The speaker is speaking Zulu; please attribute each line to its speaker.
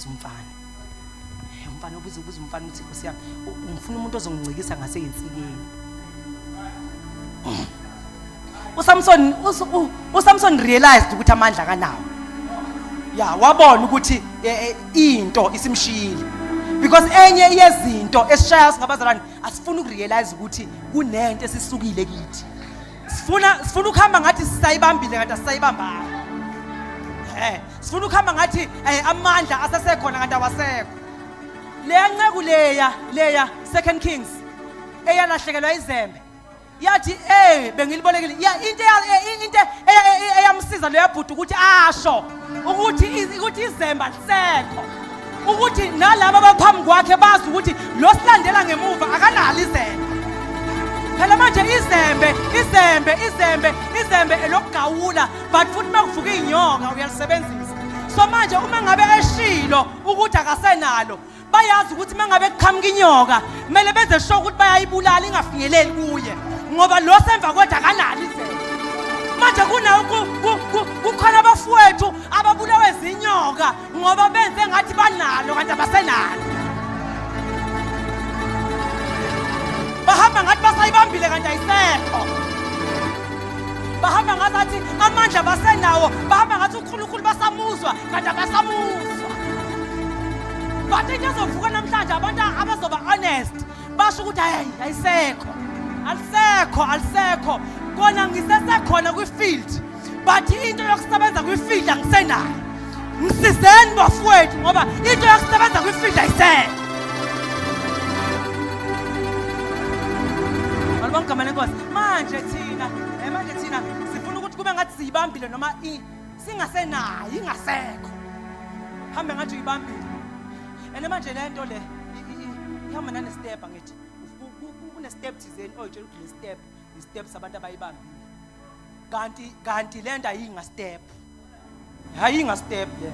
Speaker 1: wabuza umfana. Umfana ubuza umfana uthi Nkosi yami, ngifuna umuntu ozongicikisa ngaseyinsikeni. uSamson realized ukuthi amandla kanawo. Ya, wabona ukuthi into isimshile. Because enye yezinto esishaya singabazalwane asifuna ukurealize ukuthi kunento esisukile kithi. Sifuna ukuhamba ngathi sisayibambile kanti asisayibambanga. Sifuna ukuhamba ngathi amandla asesekhona kanti awasekho. Leya nceku leya 2 Kings eyalahlekelwa izembe. Yathi bengilibolekile. Ya into eyamsiza lo yabhudu ukuthi asho ukuthi izembe alisekho. Ukuthi nalabo abaphambi kwakhe bazi ukuthi lo silandela ngemuva akanalo izembe. Phela manje izembe elokugawula but futhi makuvuka inyonga uyalisebenzisa. So manje uma ngabe eshilo ukuthi akasenalo bayazi ukuthi mangabe kuqhamuka inyoka kumele benze sure ukuthi bayayibulala ingafinyeleli kuye ngoba lo semva kodwa akanalo izembe. Manje kukhona abafowethu ababulawe zinyoka ngoba benze ngathi banalo kanti abasenalo. Bahamba ngathi basayibambile kanti ayisekho. Bahamba ngathi amandla basenawo, bahamba ngathi uNkulunkulu basamuzwa kanti abasamuzwa. But into ezovuka namhlanje abantu abazoba honest basho ukuthi ayisekho. Alisekho. Kona ngisesekhona kwifield. But into yokusebenza kwifield angisenayo. Ngisizeni bafowethu ngoba into yokusebenza kwifield ayisekho. Malibonke Nkosi. Manje thina sifuna ukuthi kube ngathi siyibambile noma singasenayo ingasekho. Hambe ngathi uyibambile. Ene manje lento le ihamba nane step angithi. Kune step thizeni oyitshela ukuthi le step sabantu abayibambile. Kanti lento ayinga step. Ayinga step le.